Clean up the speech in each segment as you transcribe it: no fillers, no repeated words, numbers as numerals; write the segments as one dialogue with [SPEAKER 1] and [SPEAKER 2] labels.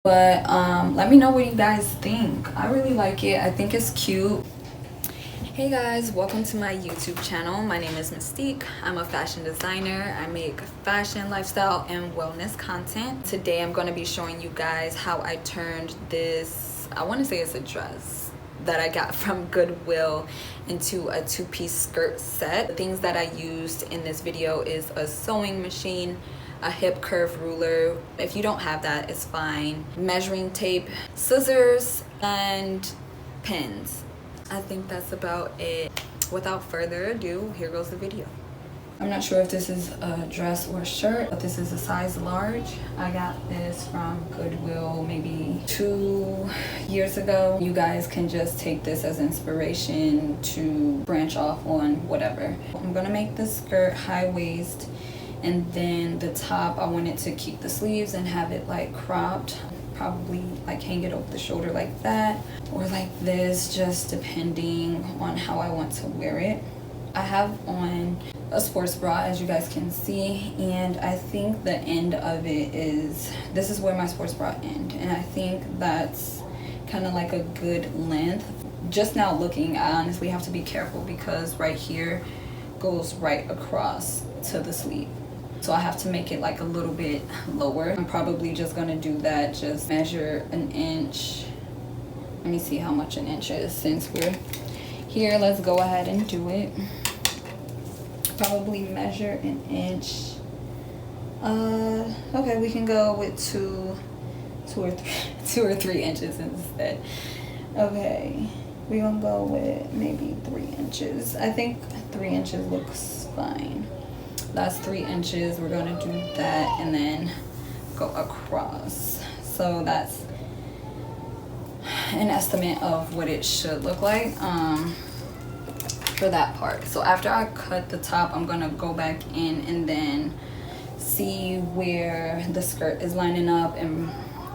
[SPEAKER 1] But let me know what you guys think. I really like it. I think it's cute. Hey guys, welcome to my YouTube channel. My name is Mystique. I'm a fashion designer. I make fashion, lifestyle, and wellness content. Today I'm going to be showing you guys how I turned this, I want to say it's a dress that I got from Goodwill into a two-piece skirt set. The things that I used in this video is a sewing machine, a hip curve ruler. If you don't have that, it's fine. Measuring tape, scissors, and pins. I think that's about it. Without further ado, here goes the video. I'm not sure if this is a dress or a shirt, but this is a size large. I got this from Goodwill maybe 2 years ago. You guys can just take this as inspiration to branch off on whatever. I'm gonna make this skirt high waist, and then the top I wanted to keep the sleeves and have it like cropped, probably like hang it over the shoulder like that or like this, just depending on how I want to wear it. I have on a sports bra, as you guys can see, and I think the end of it is, this is where my sports bra end, and I think that's kind of like a good length. Just now looking, I honestly have to be careful because right here goes right across to the sleeve. So I have to make it like a little bit lower. I'm probably just gonna do that, just measure an inch. Let me see how much an inch is since we're here. Let's go ahead and do it. Probably measure an inch. Okay, we can go with two or three inches instead. Okay, we're gonna go with maybe 3 inches. I think 3 inches looks fine. That's 3 inches. We're gonna do that and then go across. So that's an estimate of what it should look like for that part. So after I cut the top, I'm gonna go back in and then see where the skirt is lining up and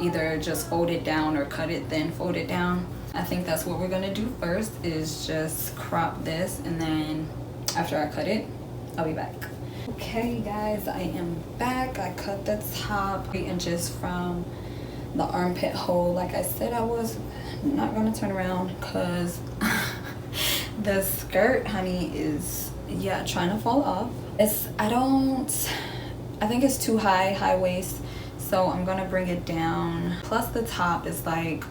[SPEAKER 1] either just fold it down or cut it then fold it down. I think that's what we're gonna do first, is just crop this, and then after I cut it, I'll be back. Okay guys, I am back. I cut the top 3 inches from the armpit hole. Like I said, I was not gonna turn around because the skirt, honey, is trying to fall off. I think it's too high waist, so I'm gonna bring it down. Plus the top is like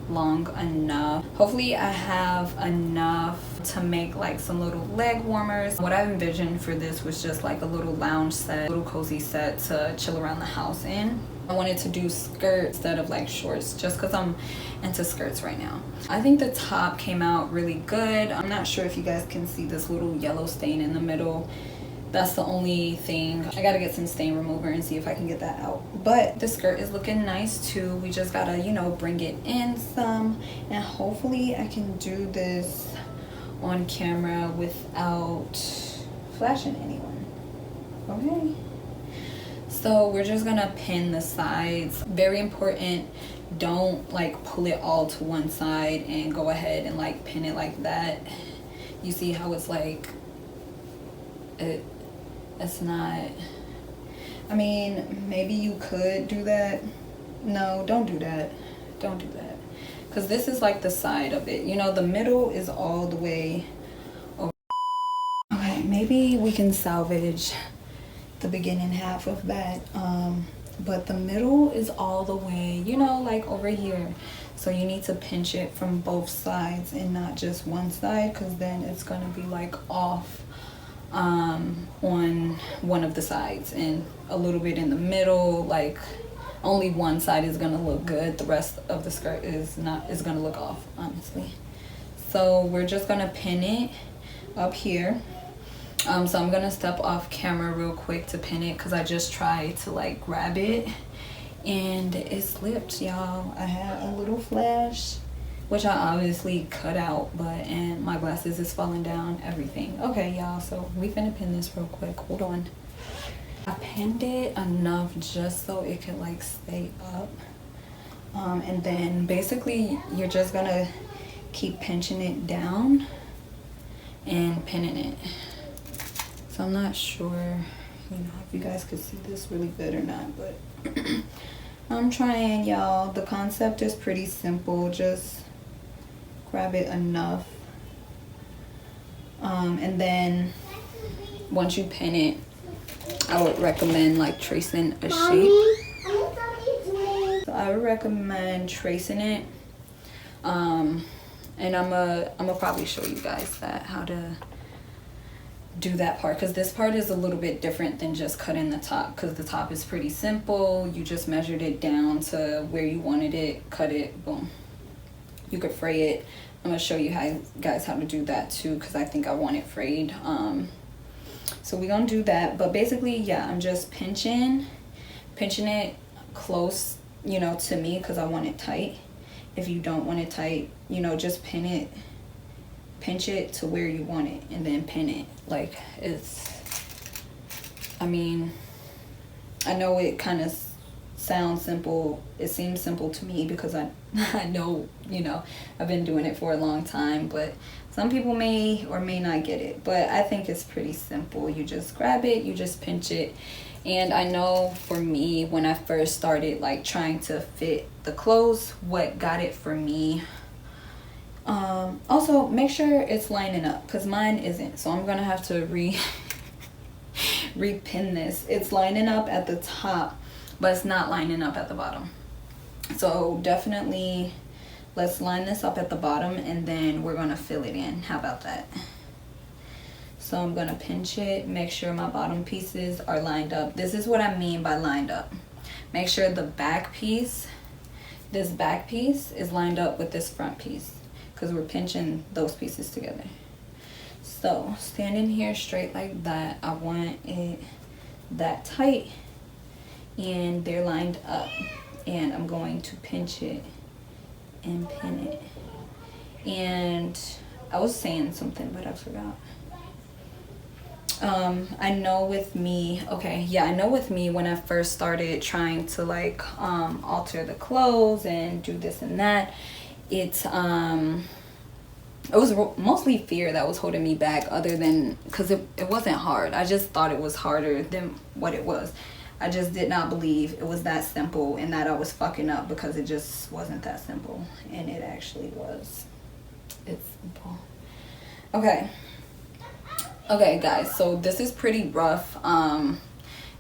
[SPEAKER 1] long enough. Hopefully I have enough to make like some little leg warmers. What I envisioned for this was just like a little lounge set, a little cozy set to chill around the house in. I wanted to do skirts instead of like shorts, just because I'm into skirts right now. I think the top came out really good. I'm not sure if you guys can see this little yellow stain in the middle. That's the only thing. I gotta get some stain remover and see if I can get that out. But the skirt is looking nice too. We just gotta, you know, bring it in some, and hopefully I can do this on camera without flashing anyone. Okay. So we're just gonna pin the sides. Very important, don't like pull it all to one side and go ahead and like pin it like that. You see how it's like, it's not, I mean, maybe you could do that. No, don't do that. Don't do that. Because this is like the side of it. You know, the middle is all the way over. Okay, maybe we can salvage the beginning half of that. But the middle is all the way, you know, like over here. So you need to pinch it from both sides and not just one side, because then it's going to be like off on one of the sides and a little bit in the middle. Like only one side is gonna look good, the rest of the skirt is gonna look off, honestly. So we're just gonna pin it up here. So I'm gonna step off camera real quick to pin it because I just tried to like grab it and it slipped, y'all. I had a little flash, which I obviously cut out, and my glasses is falling down, everything. Okay, y'all, so we finna pin this real quick. Hold on. I pinned it enough just so it could like stay up. And then basically you're just gonna keep pinching it down and pinning it. So I'm not sure, you know, if you guys could see this really good or not, but I'm trying, y'all. The concept is pretty simple. Just grab it enough. And then once you pin it, I would recommend like tracing a shape. So I would recommend tracing it. And I'm gonna probably show you guys that, how to do that part, because this part is a little bit different than just cutting the top, because the top is pretty simple. You just measured it down to where you wanted it, cut it, boom. You could fray it. I'm gonna show you guys how to do that too, because I think I want it frayed. So we're gonna do that, but basically, yeah, I'm just pinching it close, you know, to me, because I want it tight. If you don't want it tight, you know, just pinch it to where you want it, and then pin it. Like, it's, I mean, I know it kind of sounds simple. It seems simple to me because I know, you know, I've been doing it for a long time, but some people may or may not get it. But I think it's pretty simple. You just grab it, you just pinch it. And I know for me, when I first started like trying to fit the clothes, what got it for me, also make sure it's lining up, because mine isn't, so I'm gonna have to repin this. It's lining up at the top, but it's not lining up at the bottom. So definitely let's line this up at the bottom, and then we're gonna fill it in. How about that? So I'm gonna pinch it, make sure my bottom pieces are lined up. This is what I mean by lined up. Make sure the back piece, this back piece is lined up with this front piece, because we're pinching those pieces together. So standing here straight like that, I want it that tight, and they're lined up, and I'm going to pinch it and pin it. And I was saying something, but I forgot. I know with me, I know with me, when I first started trying to like alter the clothes and do this and that, it was mostly fear that was holding me back, other than, because it wasn't hard. I just thought it was harder than what it was. I just did not believe it was that simple, and that I was fucking up, because it just wasn't that simple, and it actually was. It's simple. Okay guys, so this is pretty rough,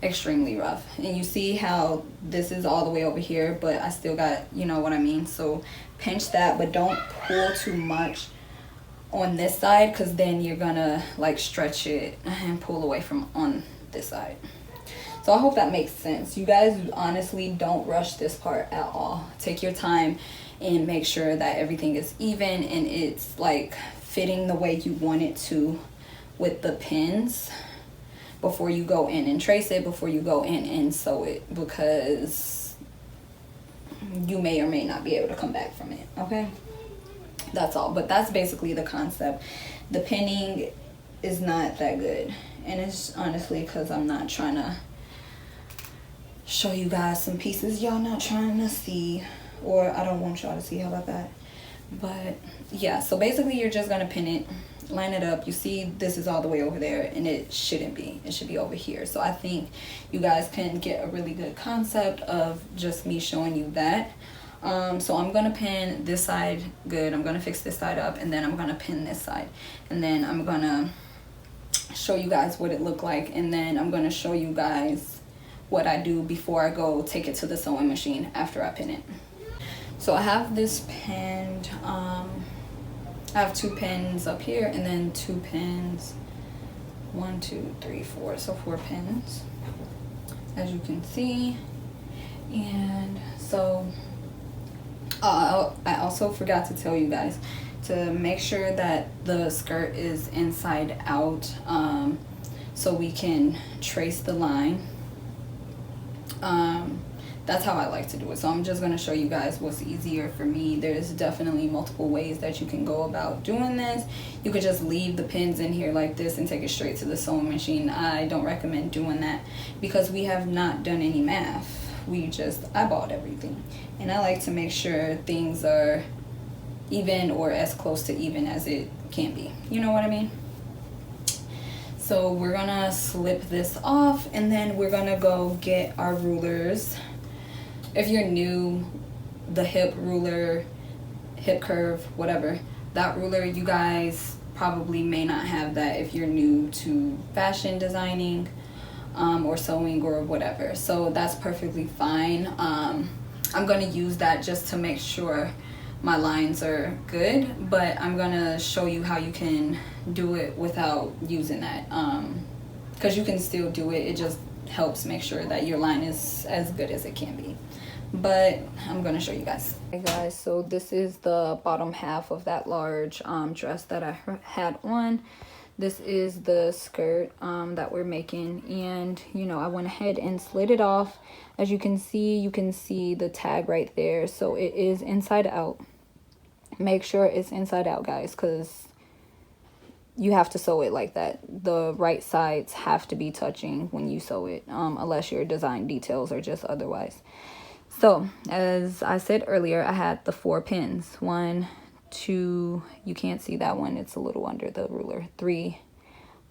[SPEAKER 1] extremely rough, and you see how this is all the way over here, but I still got, you know what I mean. So pinch that, but don't pull too much on this side, because then you're gonna like stretch it and pull away from on this side. So I hope that makes sense. You guys honestly don't rush this part at all. Take your time and make sure that everything is even and it's like fitting the way you want it to with the pins before you go in and trace it, before you go in and sew it, because you may or may not be able to come back from it. Okay, that's all. But that's basically the concept. The pinning is not that good, and it's honestly because I'm not trying to show you guys some pieces y'all not trying to see, or I don't want y'all to see. How about that? But yeah, so basically you're just gonna pin it, line it up. You see this is all the way over there, and it shouldn't be. It should be over here. So I think you guys can get a really good concept of just me showing you that. So I'm gonna pin this side good. I'm gonna fix this side up, and then I'm gonna pin this side, and then I'm gonna show you guys what it looked like, and then I'm gonna show you guys what I do before I go take it to the sewing machine after I pin it. So I have this pinned, I have 2 pins up here, and then 2 pins, 1, 2, 3, 4, so 4 pins, as you can see. And so I also forgot to tell you guys to make sure that the skirt is inside out, so we can trace the line. That's how I like to do it. So I'm just going to show you guys what's easier for me. There's definitely multiple ways that you can go about doing this. You could just leave the pins in here like this and take it straight to the sewing machine. I don't recommend doing that because we have not done any math. We just eyeballed everything. And I like to make sure things are even or as close to even as it can be. You know what I mean? So we're gonna slip this off, and then we're gonna go get our rulers. if you're new, the hip ruler, hip curve, whatever, that ruler, you guys probably may not have that if you're new to fashion designing, or sewing or whatever. So that's perfectly fine. I'm gonna use that just to make sure my lines are good, but I'm gonna show you how you can do it without using that, because you can still do it. It just helps make sure that your line is as good as it can be. But I'm gonna show you guys. Hey guys, so this is the bottom half of that large dress that I had on. This is the skirt that we're making, and you know, I went ahead and slid it off. As you can see the tag right there, so it is inside out. Make sure it's inside out, guys, because you have to sew it like that. The right sides have to be touching when you sew it, unless your design details are just otherwise. So as I said earlier, I had the 4 pins. 1, 2, you can't see that one, it's a little under the ruler. 3,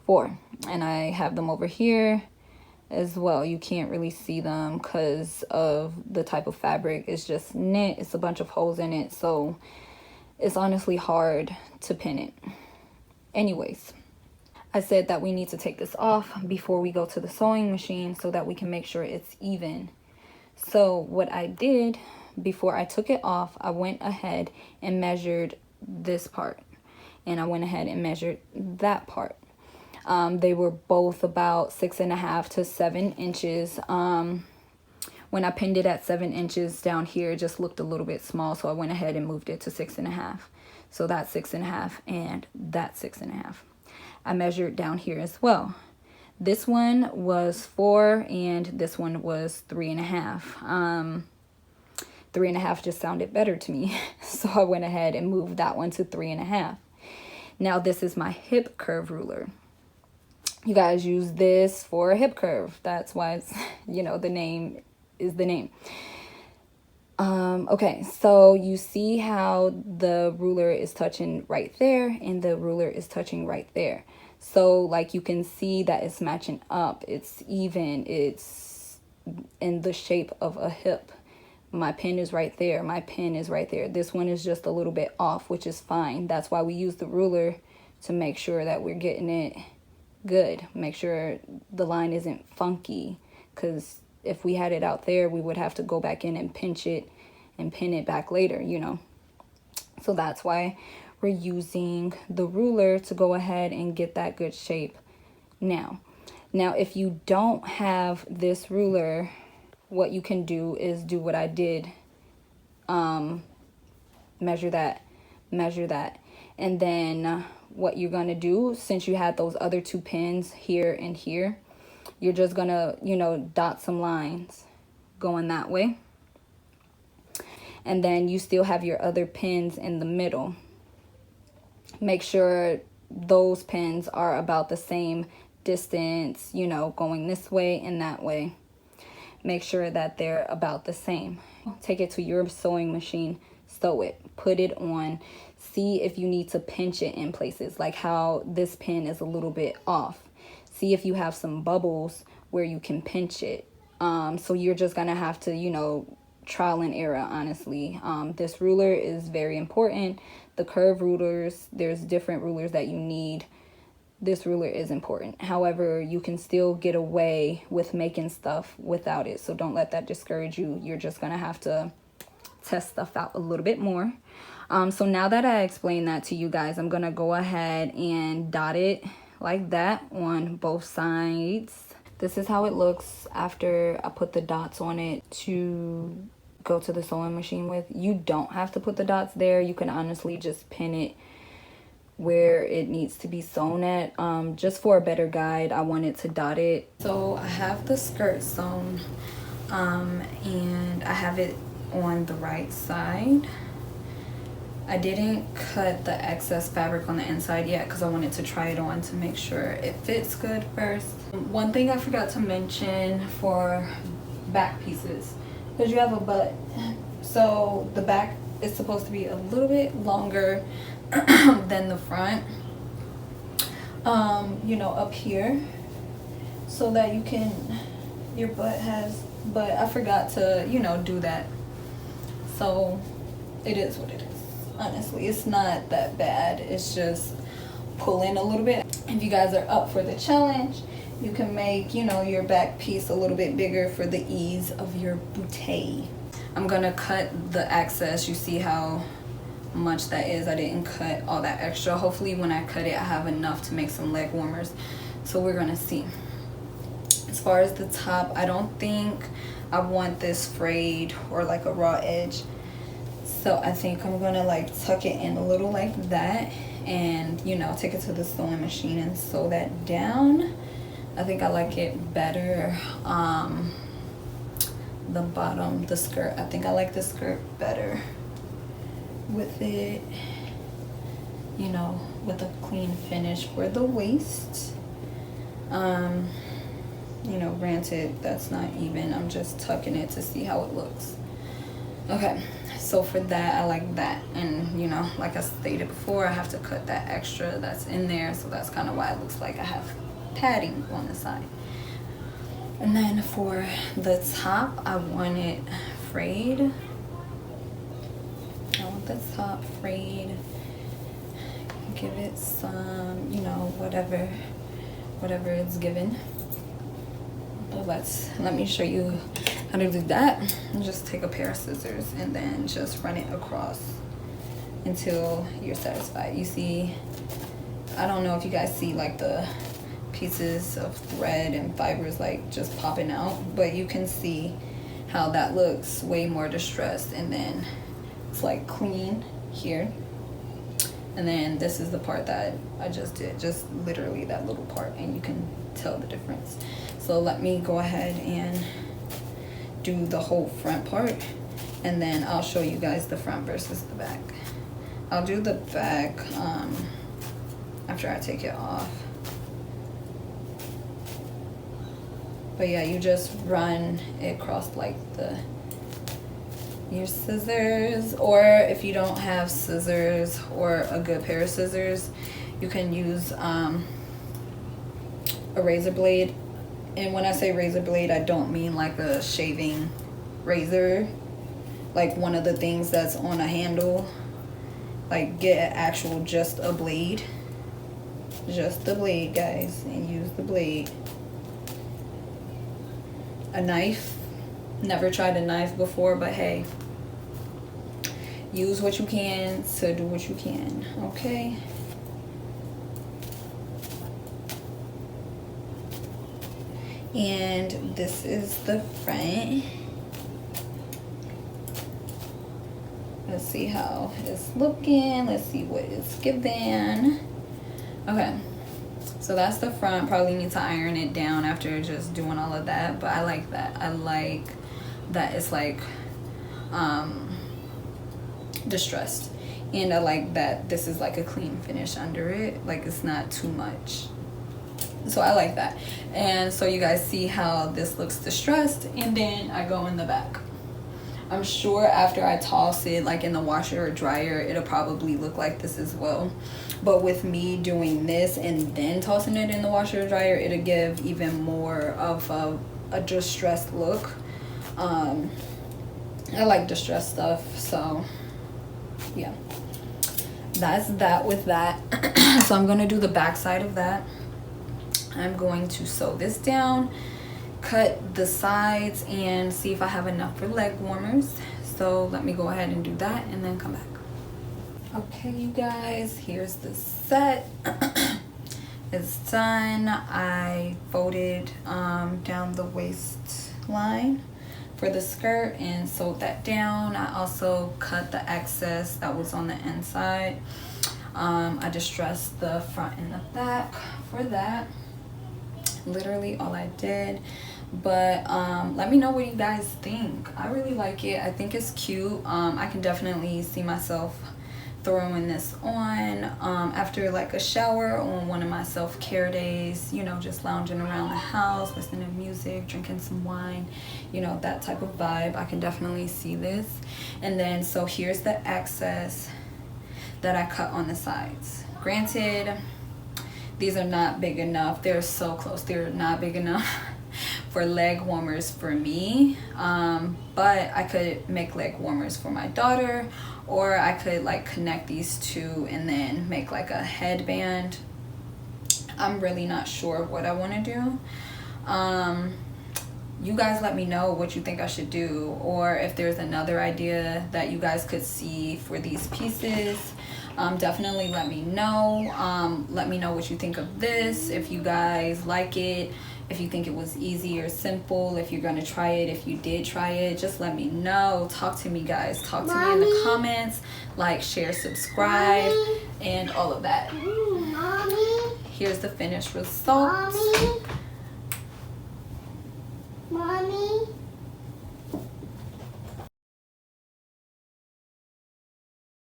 [SPEAKER 1] 4, and I have them over here as well. You can't really see them because of the type of fabric. It's just knit, it's a bunch of holes in it, so it's honestly hard to pin it. Anyways, I said that we need to take this off before we go to the sewing machine so that we can make sure it's even. So what I did before I took it off, I went ahead and measured this part, and I went ahead and measured that part. They were both about 6.5 to 7 inches. When I pinned it at 7 inches down here, it just looked a little bit small, so I went ahead and moved it to 6.5. So that's 6.5 and that's 6.5. I measured down here as well. This one was 4 and this one was 3.5. 3.5 just sounded better to me, so I went ahead and moved that one to 3.5. Now this is my hip curve ruler. You guys use this for a hip curve. That's why it's, you know, the name is the name. Okay, so you see how the ruler is touching right there and the ruler is touching right there. So like you can see that it's matching up, it's even, it's in the shape of a hip. My pin is right there, my pin is right there. This one is just a little bit off, which is fine. That's why we use the ruler, to make sure that we're getting it good. Make sure the line isn't funky, because if we had it out there, we would have to go back in and pinch it and pin it back later, you know. So that's why we're using the ruler to go ahead and get that good shape. Now if you don't have this ruler, what you can do is do what I did. Measure that, and then what you're gonna do, since you had those other 2 pins here and here, you're just gonna, you know, dot some lines going that way, and then you still have your other pins in the middle. Make sure those pins are about the same distance, you know, going this way and that way. Make sure that they're about the same. Take it to your sewing machine, sew it, put it on. See if you need to pinch it in places, like how this pin is a little bit off. See if you have some bubbles where you can pinch it. So you're just gonna have to, you know, trial and error, honestly. This ruler is very important. The curve rulers, there's different rulers that you need. This ruler is important. However, you can still get away with making stuff without it, so don't let that discourage you. You're just gonna have to test stuff out a little bit more. So now that I explained that to you guys, I'm gonna go ahead and dot it like that on both sides. This is how it looks after I put the dots on it to go to the sewing machine with. You don't have to put the dots there. You can honestly just pin it where it needs to be sewn at. Just for a better guide, I wanted to dot it. So I have the skirt sewn, and I have it on the right side. I didn't cut the excess fabric on the inside yet because I wanted to try it on to make sure it fits good first. One thing I forgot to mention for back pieces, because you have a butt, so the back is supposed to be a little bit longer than the front, you know, up here, so that you can, your butt has but I forgot to, you know, do that. So it is what it is. Honestly, it's not that bad. It's just pull in a little bit. If you guys are up for the challenge, you can make, you know, your back piece a little bit bigger for the ease of your bootay. I'm gonna cut the excess. You see how much that is. I didn't cut all that extra. Hopefully when I cut it, I have enough to make some leg warmers. So we're gonna see. As far as the top, I don't think I want this frayed or like a raw edge. So I think I'm gonna like tuck it in a little like that, and you know, take it to the sewing machine and sew that down. I think I like it better. The bottom, the skirt, I think I like the skirt better with it, you know, with a clean finish for the waist. You know, granted, that's not even, I'm just tucking it to see how it looks. Okay, so for that, I like that. And you know, like I stated before, I have to cut that extra that's in there, so that's kind of why it looks like I have padding on the side. And then for the top, I want it frayed. I want the top frayed. Give it some, you know, whatever it's given. But let me show you how to do that. Just take a pair of scissors and then just run it across until you're satisfied. You see, I don't know if you guys see like the pieces of thread and fibers like just popping out, but you can see how that looks way more distressed, and then it's like clean here, and then this is the part that I just did, just literally that little part, and you can tell the difference. So let me go ahead and do the whole front part, and then I'll show you guys the front versus the back. I'll do the back after I take it off. But yeah, you just run it across like your scissors, or if you don't have scissors or a good pair of scissors, you can use a razor blade. And when I say razor blade, I don't mean like a shaving razor, like one of the things that's on a handle. Like get an actual, just a blade, guys, and use the blade. A knife, never tried a knife before, but hey, use what you can to do what you can, okay? And this is the front. Let's see how it's looking. Let's see what it's given. Okay, so that's the front. Probably need to iron it down after just doing all of that, but I like that. I like that it's like distressed, and I like that this is like a clean finish under it, like it's not too much. So I like that. And so you guys see how this looks distressed, and then I go in the back. I'm sure after I toss it like in the washer or dryer, it'll probably look like this as well. But with me doing this and then tossing it in the washer or dryer, it'll give even more of a distressed look. I like distressed stuff, so yeah, that's that with that. So I'm gonna do the back side of that. I'm going to sew this down, cut the sides, and see if I have enough for leg warmers. So let me go ahead and do that and then come back. Okay, you guys, here's the set. It's done. I folded down the waistline for the skirt and sewed that down. I also cut the excess that was on the inside. I distressed the front and the back for that. Literally all I did. But let me know what you guys think. I really like it. I think it's cute. I can definitely see myself throwing this on after like a shower on one of my self-care days, you know, just lounging around the house, listening to music, drinking some wine, you know, that type of vibe. I can definitely see this. And then so here's the excess that I cut on the sides. Granted, these are not big enough. They're so close. They're not big enough for leg warmers for me, but I could make leg warmers for my daughter, or I could like connect these two and then make like a headband. I'm really not sure what I want to do. You guys let me know what you think I should do, or if there's another idea that you guys could see for these pieces. Definitely let me know. Let me know what you think of this, if you guys like it, if you think it was easy or simple, if you're gonna try it, if you did try it, just let me know. Talk to me, guys. Talk to me in the comments. Like, share, subscribe, and all of that. Here's the finished result.
[SPEAKER 2] Mommy?